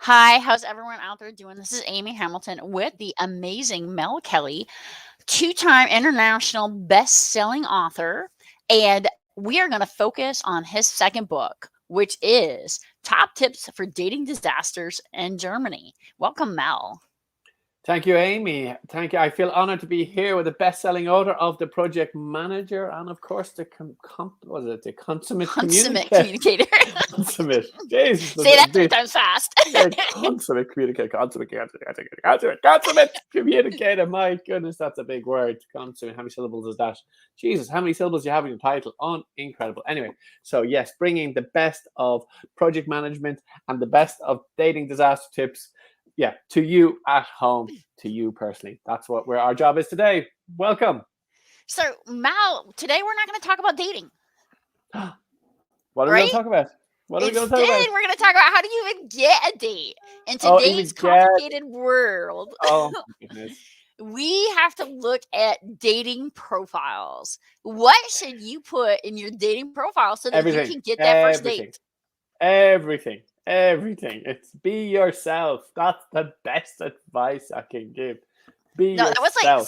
Hi, how's everyone out there doing? This is Amy Hamilton with the amazing Mel Kelly, two-time international best-selling author, and we are going to focus on his second book, which is Top Tips for Dating Disasters in Germany. Welcome, Mel. Thank you, Amy. Thank you. I feel honored to be here with the best-selling author of The Project Manager and, of course, the consummate Consummate communicator. communicator. Consummate. Jesus. Say that 3 times fast. Consummate communicator. Consummate communicator. My goodness, that's a big word. Consummate. How many syllables is that? Jesus, how many syllables do you have in your title? Incredible. Anyway, so yes, bringing the best of project management and the best of dating disaster tips. Yeah, to you at home, to you personally. That's where our job is today. Welcome. So, Mal, today we're not going to talk about dating. What are we going to talk about? What are we going to talk about? Instead, we're going to talk about how do you even get a date in today's complicated world. Oh, my goodness. We have to look at dating profiles. What should you put in your dating profile so that you can get that first date? Everything. It's be yourself. That's the best advice I can give. Be yourself.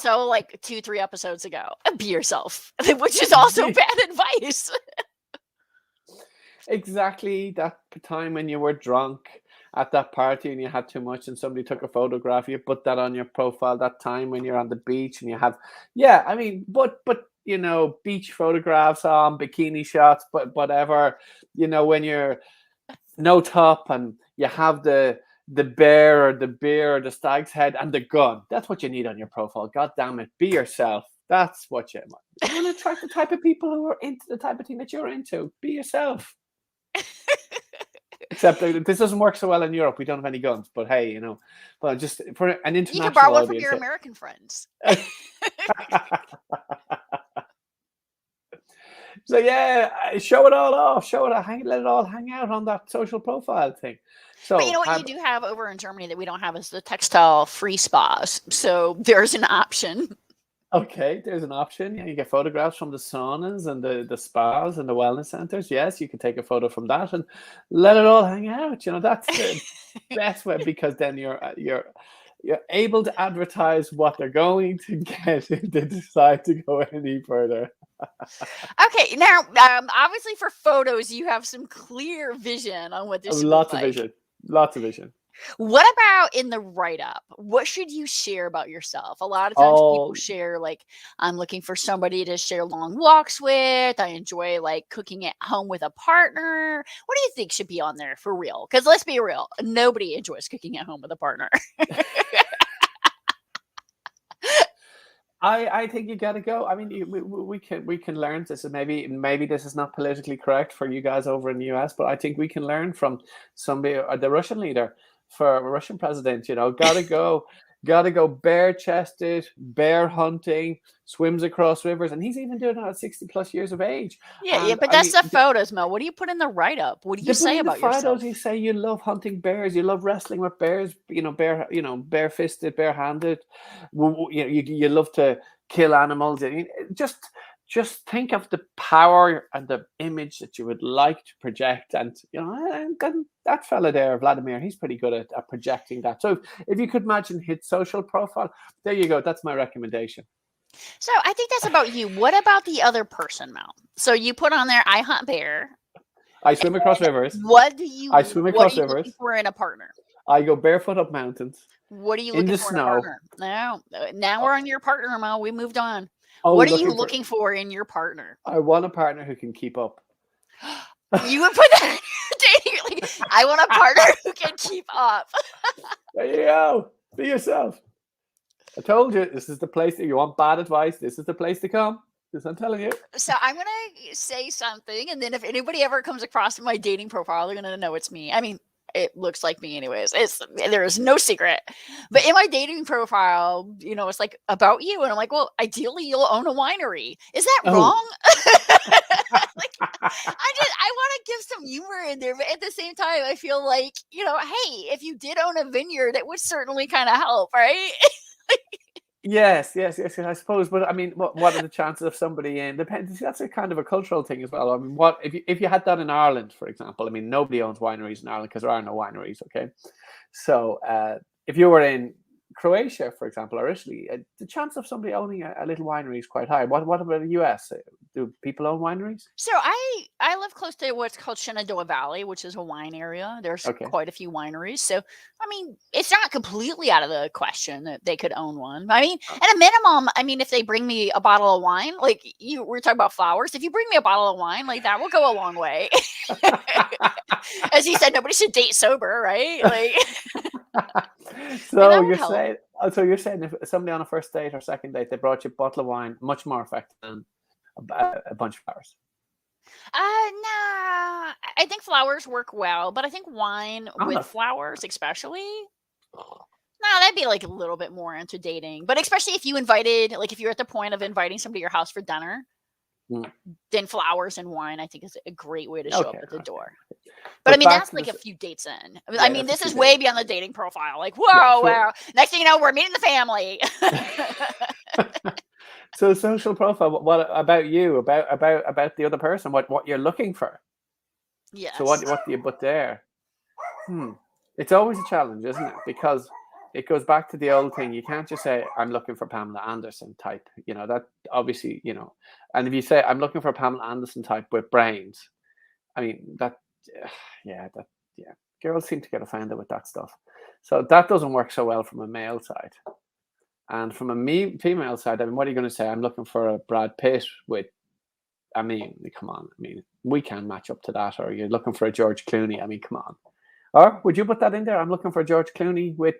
That was like 2-3 episodes ago. Be yourself, which is also bad advice. Exactly that time when you were drunk at that party and you had too much and somebody took a photograph, you put that on your profile. That time when you're on the beach and you have, but you know, beach photographs on bikini shots, but whatever, you know, when you're no top and you have the bear or the beer or the stag's head and the gun. That's what you need on your profile. God damn it. Be yourself. That's what you want. You want to attract the type of people who are into the type of thing that you're into. Be yourself. Except this doesn't work so well in Europe. We don't have any guns, but hey, you know, but just for an international you can borrow one audience, from your American friends. So yeah, show it all off. Let it all hang out on that social profile thing. So, but you know what you do have over in Germany that we don't have is the textile-free spas. So there's an option. Okay, there's an option. Yeah, you get photographs from the saunas and the spas and the wellness centers. Yes, you can take a photo from that and let it all hang out. You know, that's the best way because then you're able to advertise what they're going to get if they decide to go any further. Okay, now obviously for photos you have some clear vision on what this lots of vision. What about in the write-up? What should you share about yourself? A lot of times people share like, I'm looking for somebody to share long walks with. I enjoy like cooking at home with a partner. What do you think should be on there for real? Because let's be real, nobody enjoys cooking at home with a partner. I think you got to go. I mean, we can learn this. And maybe this is not politically correct for you guys over in the US, but I think we can learn from somebody, the Russian leader, for a Russian president. You know, gotta go bare chested, bear hunting, swims across rivers, and he's even doing it at 60+ years of age. Yeah, but that's the photos, Mel. What do you put in the write-up? What do you say about yourself? You say you love hunting bears, you love wrestling with bears, bare-fisted, bare-handed. You love to kill animals. I mean, just think of the power and the image that you would like to project, and then that fella there, Vladimir, he's pretty good at projecting that. So if you could imagine his social profile, there you go. That's my recommendation. So I think that's about you. What about the other person, Mel? So you put on there, I hunt bear. I swim across rivers. I swim across rivers. Looking for in a partner? I go barefoot up mountains. What are you looking for in a partner? Now we're on your partner, Mel. We moved on. What are you looking for in your partner? I want a partner who can keep up. You would put that dating. I want a partner who can keep up. There you go. Be yourself. I told you, this is the place that you want bad advice. This is the place to come. This I'm telling you. So I'm going to say something, and then if anybody ever comes across my dating profile, they're going to know it's me. I mean, it looks like me anyways. There is no secret. But in my dating profile, it's like about you. And I'm like, well, ideally you'll own a winery. Is that wrong? Like, I want to give some humor in there, but at the same time, I feel like, hey, if you did own a vineyard, it would certainly kind of help, right? Yes. I suppose, but I mean, what are the chances of somebody in? Depends. That's a kind of a cultural thing as well. I mean, what if you had that in Ireland, for example? I mean, nobody owns wineries in Ireland because there are no wineries. Okay, so if you were in Croatia, for example, or Italy, the chance of somebody owning a little winery is quite high. What about the US? Do people own wineries? So I live close to what's called Shenandoah Valley, which is a wine area. There's Okay. quite a few wineries. So I mean, it's not completely out of the question that they could own one. I mean, Uh, at a minimum, I mean, if they bring me a bottle of wine, like you we're talking about flowers, if you bring me a bottle of wine, like that will go a long way. As you said, nobody should date sober, right? Like, and so that would you're help. saying, if somebody on a first date or second date they brought you a bottle of wine, much more effective than a bunch of flowers. Nah, I think flowers work well, but I think wine Oh with no. flowers, especially, no, that'd be like a little bit more into dating. But especially if you invited, like if you're at the point of inviting somebody to your house for dinner, Mm, then flowers and wine, I think is a great way to show up okay, at the okay. door. But I But mean, back that's to like a this. few dates in. I Yeah, mean, that's a this few is days. way beyond the dating profile. Like, Yeah. whoa, So wow. Next thing you know, we're meeting the family. so social profile. What about you? About the other person? What you're looking for? So Yes. what do you put there? Hmm. It's always a challenge, isn't it? Because it goes back to the old thing. You can't just say, I'm looking for Pamela Anderson type. That obviously, and if you say, I'm looking for a Pamela Anderson type with brains, I mean, yeah, girls seem to get offended with that stuff. So that doesn't work so well from a male side. And from a female side, I mean, what are you going to say? I'm looking for a Brad Pitt with, I mean, come on. I mean, we can match up to that. Or you're looking for a George Clooney. I mean, come on. Or would you put that in there? I'm looking for George Clooney with.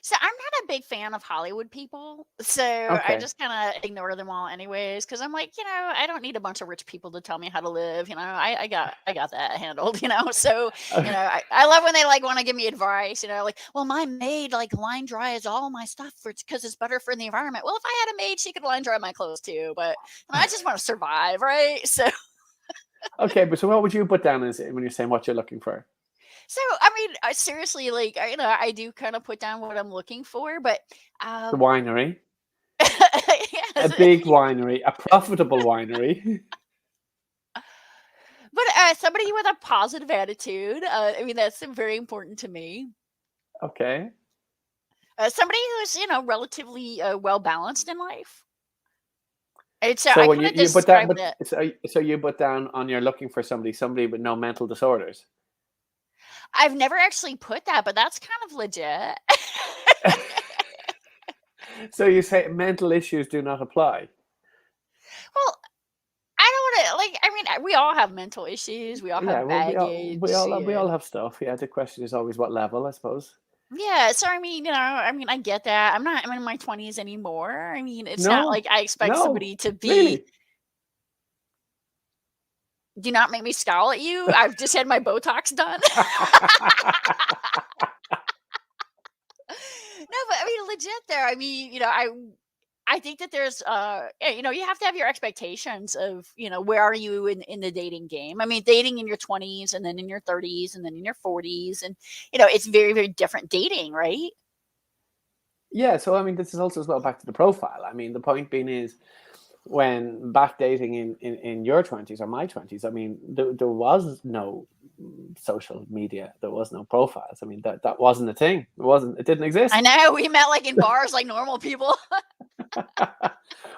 So I'm not a big fan of Hollywood people. So I Okay. just kind of ignore them all anyways. Cause I'm like, I don't need a bunch of rich people to tell me how to live. I got that handled, So, I love when they like want to give me advice, like, well, my maid like line dries all my stuff for because it's better for the environment. Well, if I had a maid, she could line dry my clothes too. But I just want to survive, right? Okay, but so what would you put down as when you're saying what you're looking for? I mean, I seriously like, I do kind of put down what I'm looking for, but The um, winery, a yes, big winery, a profitable winery. but, somebody with a positive attitude, I mean, that's very important to me. Okay. Somebody who's, relatively, well balanced in life. And so So I when kinda you put that, describe but that. so you put down on you're looking for somebody with no mental disorders. I've never actually put that, but that's kind of legit. So you say mental issues do not apply. Well, I don't wanna like, I mean, we all have mental issues, we all Yeah, have well, baggage, we all have stuff. Yeah, the question is always what level, I suppose. Yeah, so I mean, I get that. I'm in my 20s anymore. I mean, it's not No, like I expect no, somebody to be. really. Do not make me scowl at you. I've just had my Botox done. No, but I mean, legit there. I mean, I think that there's you have to have your expectations of, where are you in the dating game. I mean, dating in your 20s and then in your 30s and then in your 40s, and it's very, very different dating, right? Yeah, so I mean, this is also as well back to the profile. I mean, the point being is when back dating in your 20s or my 20s, I mean, there was no social media, there was no profiles. I mean, that wasn't a thing. It didn't I exist. know we met like in bars like normal people.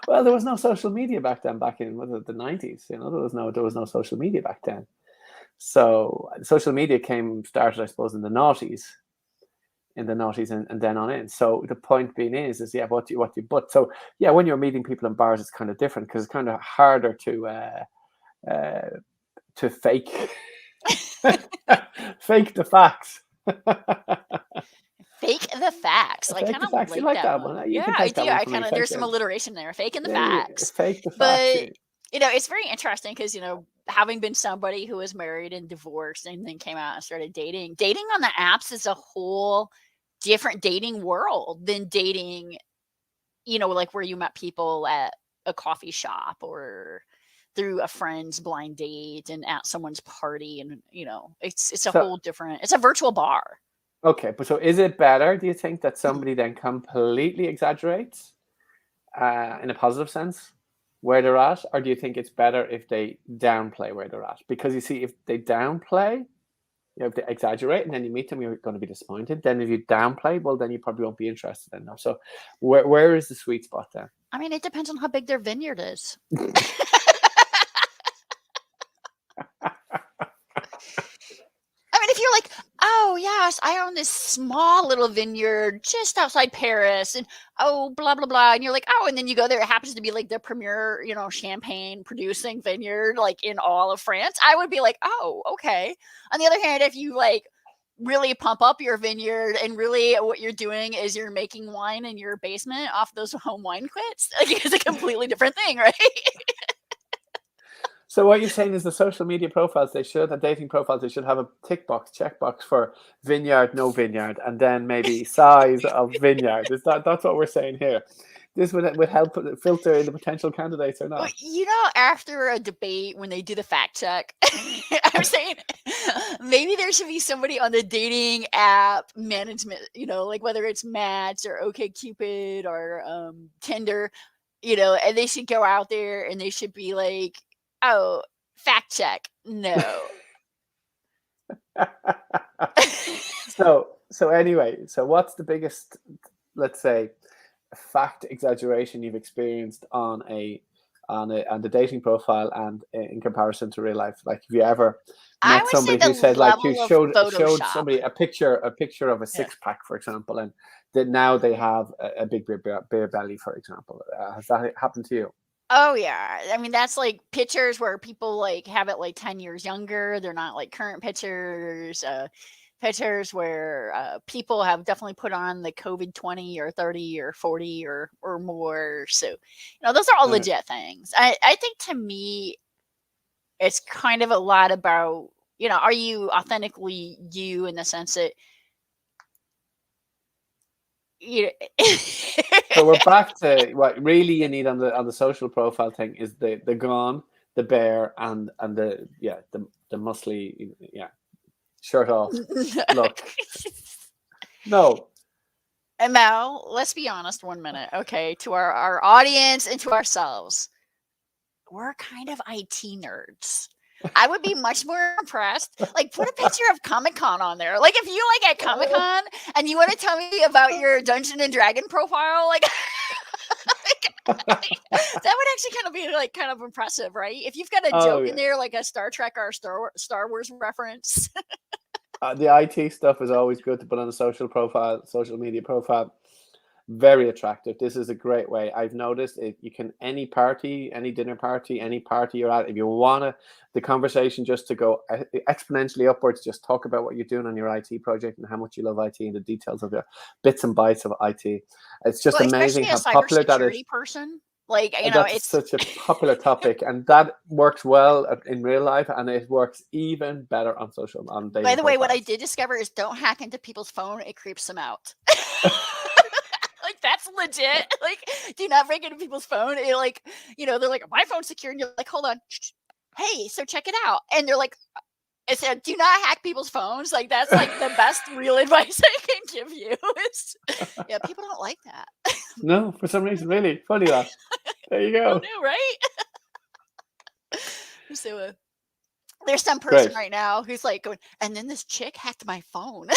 Well, there was no social media back then, back in what was it, the 90s. There was no social media back then. So social media started, I suppose, in the noughties and then on in. So the point being is yeah, what you but so yeah, when you're meeting people in bars, it's kind of different because it's kind of harder uh, to fake fake the facts. Fake the facts. I Fake kind the of facts. You like like that that one. one? You Yeah, can I take that do. one I from me. kind of Fake there's some the alliteration there. Faking the yeah, facts. fake the facts. But it's very interesting because having been somebody who was married and divorced and then came out and started dating, dating on the apps is a whole different dating world than dating, like where you met people at a coffee shop or through a friend's blind date and at someone's party, and it's a So whole different, it's a virtual bar. Okay, but so is it better, do you think, that somebody then completely exaggerates in a positive sense where they're at, or do you think it's better if they downplay where they're at? Because you see, if they downplay, if they exaggerate and then you meet them, you're going to be disappointed. Then if you downplay, well, then you probably won't be interested in them. So where is the sweet spot there? I mean, it depends on how big their vineyard is. I mean, if you're like, oh yes, I own this small little vineyard just outside Paris, and oh blah blah blah, and you're like, oh, and then you go there, it happens to be like the premier, champagne producing vineyard like in all of France. I would be like, oh, okay. On the other hand, if you like really pump up your vineyard and really what you're doing is you're making wine in your basement off those home wine quits, like it's a completely different thing, right? So what you're saying is the social media profiles, the dating profiles, they should have a checkbox for vineyard, no vineyard, and then maybe size of vineyard. That's what we're saying here? This would help filter in the potential candidates or Well, not? after a debate when they do the fact check, I'm saying maybe there should be somebody on the dating app management, like whether it's Match or OkCupid or Tinder, and they should go out there and they should be like, oh, fact check, no. So anyway, so what's the biggest, let's say, fact exaggeration you've experienced on the dating profile and in comparison to real life? Like, have you ever I met would say somebody the who said, like, who level of showed Photoshop. somebody a picture of a Yeah. six pack, for example, and that now they have a big beer belly, for example? Has that happened to you? Oh yeah. I mean, that's like pictures where people like have it like 10 years younger. They're not like current pictures. Pictures where people have definitely put on the COVID 20 or 30 or 40 or more. So, those are all Uh, legit things. I think to me, it's kind of a lot about, are you authentically you in the sense that, you so we're back to what really you need on the social profile thing is the gun, the bear, and the muscly, shirt off look. No. And now, let's be honest 1 minute, okay, to our audience and to ourselves. We're kind of IT nerds. I would be much more impressed. Like, put a picture of Comic-Con on there. Like, if you like at Comic-Con and you want to tell me about your Dungeon and Dragon profile, like, that would actually kind of be like kind of impressive, right? If you've got a Oh joke in yeah. there, like a Star Trek or Star Wars reference. The IT stuff is always good to put on a social media profile. Very attractive. This is a great way. I've noticed it. You can any party, any dinner party, any party you're at. If you wanna the conversation just to go exponentially upwards, just talk about what you're doing on your IT project and how much you love IT and the details of your bits and bytes of IT. It's just Well, amazing especially a how popular that is. cybersecurity person. Like, That's it's such a popular topic, and that works well in real life, and it works even better on by dating the way, what I profiles. did discover is don't hack into people's phone. It creeps them out. Like, that's legit. Like, do not break into people's phone. It like, they're like, my phone's secure, and you're like, hold on. Hey, so check it out. And they're like, I said, do not hack people's phones. Like, that's like the best real advice I can give you. Yeah, people don't like that. No, for some reason, really funny that. There you Oh go. no, right? So there's some person Great. right now who's like going, and then this chick hacked my phone.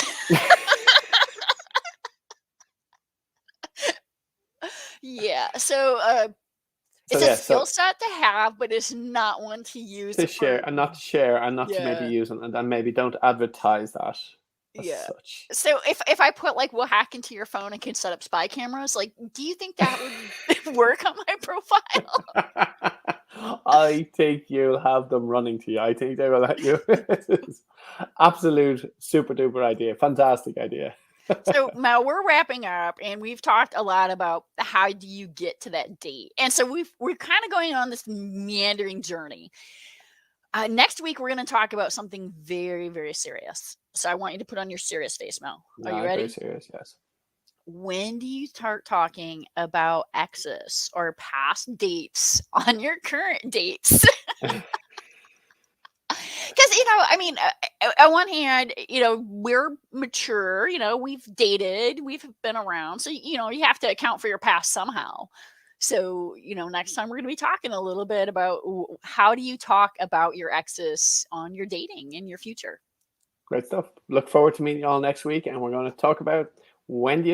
Yeah. So So it's a yeah, skill so set to have, but it's not one to use to for. share and not to share and not to maybe Yeah. use and maybe don't advertise that as Yeah. such. So if I put like we'll hack into your phone and can set up spy cameras, like, do you think that would work on my profile? I think you'll have them running to you. I think they will let you. Absolute super duper idea. Fantastic idea. So now we're wrapping up, and we've talked a lot about how do you get to that date, and so we're kind of going on this meandering journey. Next week we're going to talk about something very very serious. So I want you to put on your serious face, Mel. Are you No, very ready? serious. Yes. When do you start talking about exes or past dates on your current dates? because I mean, on one hand, we're mature. We've dated, we've been around, so you have to account for your past somehow. So next time we're going to be talking a little bit about how do you talk about your exes on your dating in your future. Great stuff. Look forward to meeting you all next week, and we're going to talk about when do you